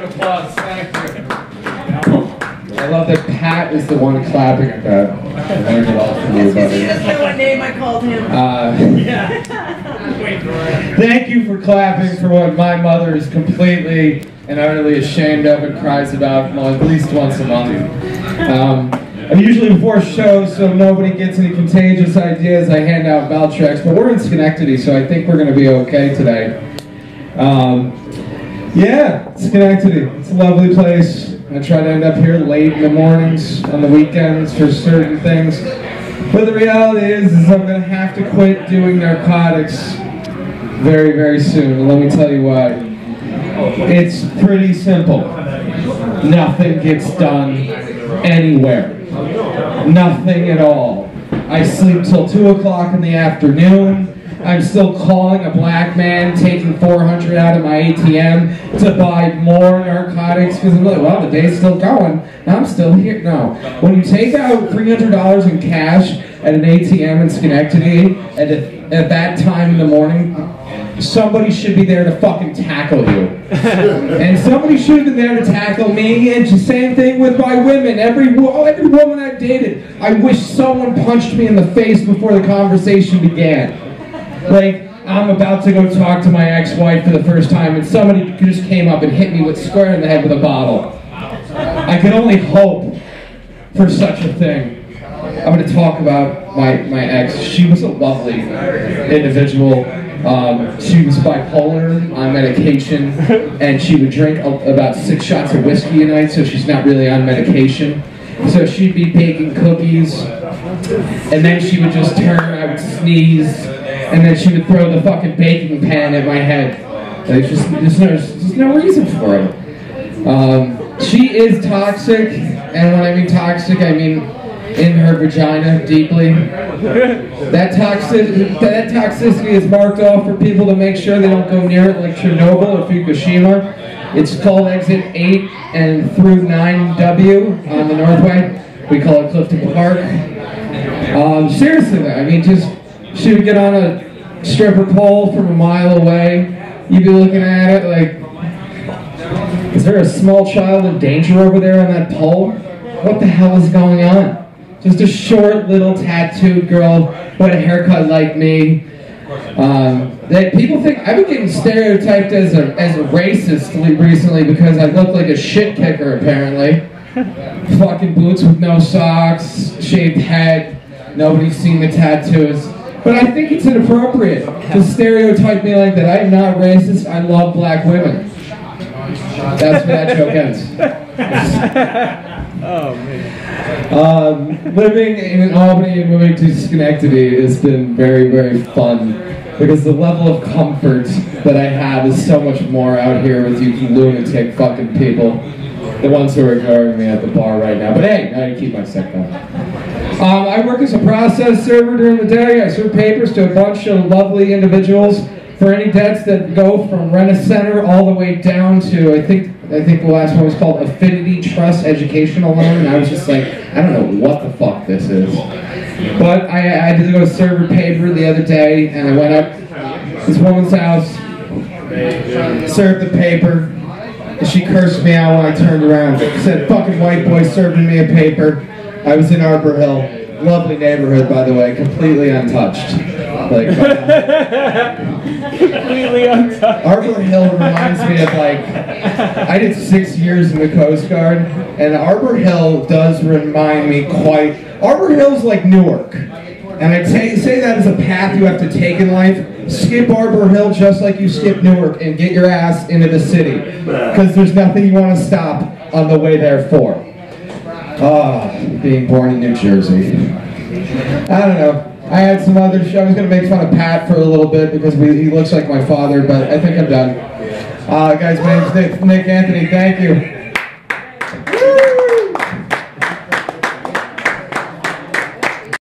of applause. Thank you. I love that Pat is the one clapping at that. I learned it all from you, buddy. He doesn't know what name I called him. Thank you for clapping for what my mother is completely and utterly ashamed of and cries about at least once a month. And usually before shows, so nobody gets any contagious ideas, I hand out Valtrex, but we're in Schenectady, so I think we're going to be okay today. Yeah, Schenectady. It's a lovely place. I try to end up here late in the mornings, on the weekends for certain things. But the reality is I'm going to have to quit doing narcotics very, very soon. And let me tell you why. It's pretty simple. Nothing gets done anywhere. Nothing at all. I sleep till 2 o'clock in the afternoon. I'm still calling a black man, taking $400 out of my ATM to buy more narcotics because I'm like, well, the day's still going. I'm still here. No. When you take out $300 in cash at an ATM in Schenectady at that time in the morning, somebody should be there to fucking tackle you. And somebody should have been there to tackle me, and the same thing with my women. Every woman I've dated, I wish someone punched me in the face before the conversation began. Like, I'm about to go talk to my ex-wife for the first time, and somebody just came up and hit me square in the head with a bottle. I can only hope for such a thing. I'm going to talk about my ex. She was a lovely individual. She was bipolar, on medication, and she would drink about 6 shots of whiskey a night, so she's not really on medication. So she'd be baking cookies, and then she would just turn, I would sneeze, and then she would throw the fucking baking pan at my head. Like, there's no reason for it. She is toxic, and when I mean toxic, I mean in her vagina deeply. That toxicity is marked off for people to make sure they don't go near it, like Chernobyl or Fukushima. It's called exit 8 and through 9W on the Northway. We call it Clifton Park. Seriously though, I mean, just, she would get on a stripper pole from a mile away. You'd be looking at it like, is there a small child in danger over there on that pole? What the hell is going on? Just a short little tattooed girl who had a haircut like me. People think I've been getting stereotyped as a racist recently because I look like a shit kicker apparently. Fucking boots with no socks, shaved head. Nobody's seen the tattoos. But I think it's inappropriate to stereotype me like that. I'm not racist. I love black women. That's where that joke ends. Oh, man. Living in Albany and moving to Schenectady has been very, very fun because the level of comfort that I have is so much more out here with you lunatic fucking people. The ones who are ignoring me at the bar right now. But hey, I keep my sick going. I work as a process server during the day. I serve papers to a bunch of lovely individuals for any debts that go from Rent-A-Center all the way down to, I think the last one was called Affinity Trust Educational Loan, and I was just like, I don't know what the fuck this is. But I had to go serve her paper the other day, and I went up to this woman's house, served the paper, and she cursed me out when I turned around. She said, fucking white boy serving me a paper. I was in Arbor Hill. Lovely neighborhood, by the way, completely untouched. Like, Completely untouched. Arbor Hill reminds me of, like, I did 6 years in the Coast Guard, and Arbor Hill does remind me Arbor Hill's like Newark. And I say that as a path you have to take in life. Skip Arbor Hill just like you skip Newark and get your ass into the city. Because there's nothing you want to stop on the way there for. Being born in New Jersey. I don't know. I had some other show. I was going to make fun of Pat for a little bit because he looks like my father, but I think I'm done. Guys, my name's Nick Anthony. Thank you.